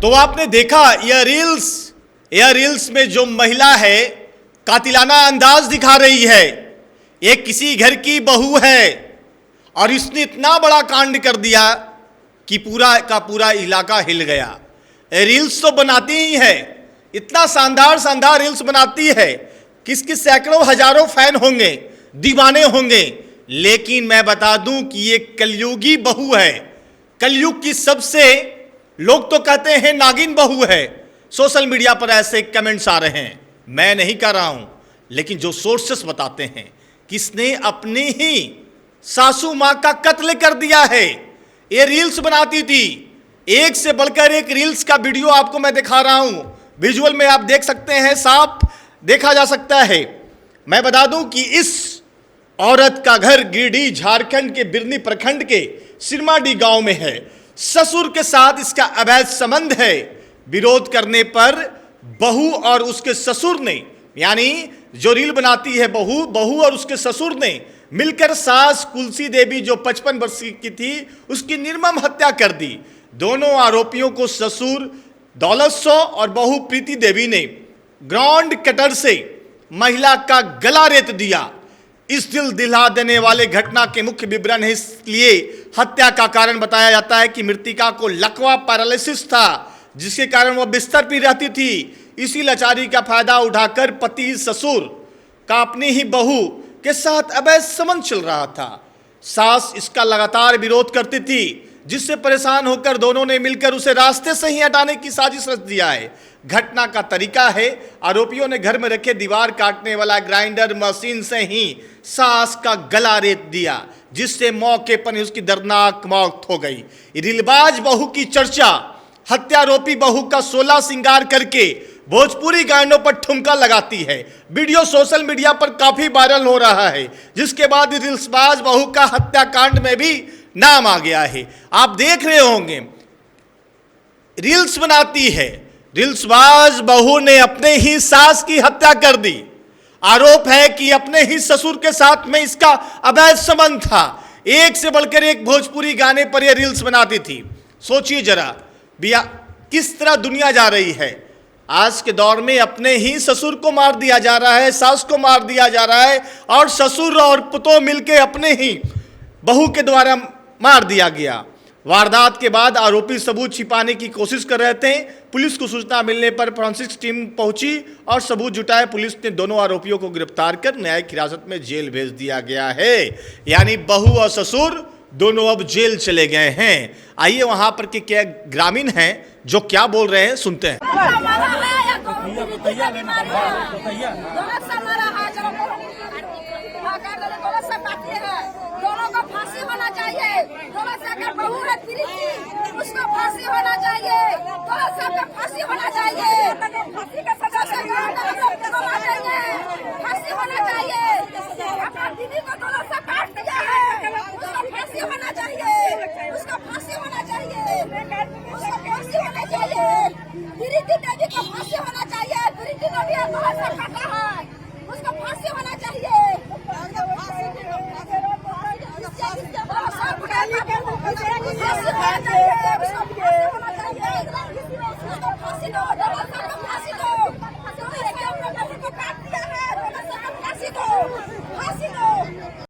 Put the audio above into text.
तो आपने देखा यह रील्स में जो महिला है कातिलाना अंदाज दिखा रही है। ये किसी घर की बहू है और इसने इतना बड़ा कांड कर दिया कि पूरा का पूरा इलाका हिल गया। रील्स तो बनाती ही है, इतना शानदार शानदार रील्स बनाती है कि इसके सैकड़ों हजारों फैन होंगे, दीवाने होंगे। लेकिन मैं बता दूं कि ये कलयुगी बहू है, कलयुग की सबसे, लोग तो कहते हैं नागिन बहू है। सोशल मीडिया पर ऐसे कमेंट्स आ रहे हैं, मैं नहीं कर रहा हूं, लेकिन जो सोर्सेस बताते हैं कि इसने अपनी ही सासू मां का कत्ल कर दिया है। ये रील्स बनाती थी, एक से बढ़कर एक रील्स का वीडियो आपको मैं दिखा रहा हूं। विजुअल में आप देख सकते हैं, साफ देखा जा सकता है। मैं बता दूं कि इस औरत का घर गिरिडीह झारखंड के बिरनी प्रखंड के सिरमाडी गांव में है। ससुर के साथ इसका अवैध संबंध है। विरोध करने पर बहू और उसके ससुर ने, यानी जो रील बनाती है बहू और उसके ससुर ने मिलकर सास कुलसी देवी जो 55 वर्ष की थी उसकी निर्मम हत्या कर दी। दोनों आरोपियों को ससुर दौलत सो और बहू प्रीति देवी ने ग्राउंड कटर से महिला का गला रेत दिया। इस दिल दिला देने वाले घटना के मुख्य विवरण है, इसलिए हत्या का कारण बताया जाता है कि मृतिका को लकवा पैरालिसिस था, जिसके कारण वह बिस्तर पर रहती थी। इसी लाचारी का फायदा उठाकर पति ससुर का अपनी ही बहू के साथ अवैध संबंध चल रहा था। सास इसका लगातार विरोध करती थी, जिससे परेशान होकर दोनों ने मिलकर उसे रास्ते से ही हटाने की साजिश रच दिया है। घटना का तरीका है, आरोपियों ने घर में रखे दीवार काटने वाला ग्राइंडर मशीन से ही सास का गला रेत दिया, जिससे मौके पर ही उसकी दर्दनाक मौत हो गई। रीलबाज बहू की चर्चा, हत्यारोपी बहू का 16 श्रृंगार करके भोजपुरी गानों पर ठुमका लगाती है। वीडियो सोशल मीडिया पर काफी वायरल हो रहा है, जिसके बाद रील्सबाज बहू का हत्याकांड में भी नाम आ गया है। आप देख रहे होंगे, रील्स बनाती है, रील्सबाज बहू ने अपने ही सास की हत्या कर दी। आरोप है कि अपने ही ससुर के साथ में इसका अवैध संबंध था। एक से बढ़कर एक भोजपुरी गाने पर यह रील्स बनाती थी। सोचिए जरा भैया, किस तरह दुनिया जा रही है। आज के दौर में अपने ही ससुर को मार दिया जा रहा है, सास को मार दिया जा रहा है, और ससुर और पुतोह मिलकर अपने ही बहू के द्वारा मार दिया गया। वारदात के बाद आरोपी सबूत छिपाने की कोशिश कर रहे थे। पुलिस को सूचना मिलने पर फोरेंसिक टीम पहुंची और सबूत जुटाए। पुलिस ने दोनों आरोपियों को गिरफ्तार कर न्यायिक हिरासत में जेल भेज दिया गया है। यानी बहू और ससुर दोनों अब जेल चले गए हैं। आइए वहां पर के क्या ग्रामीण हैं जो क्या बोल रहे हैं, सुनते हैं। दोनों को फांसी होना चाहिए। दोनों से अगर बहू है उसको फांसी होना चाहिए। दोनों से अगर फांसी होना चाहिए। फांसी का सजा फांसी होना चाहिए। अपना दीदी को दोनों से काट दिया है, उसको फांसी होना चाहिए। उसको फांसी होना चाहिए। उसको फांसी होना चाहिए। प्रीति देवी को फांसी होना चाहिए। प्रीति देवी दोनों से काटा है, उसको फांसी होना चाहिए। फांसी दो,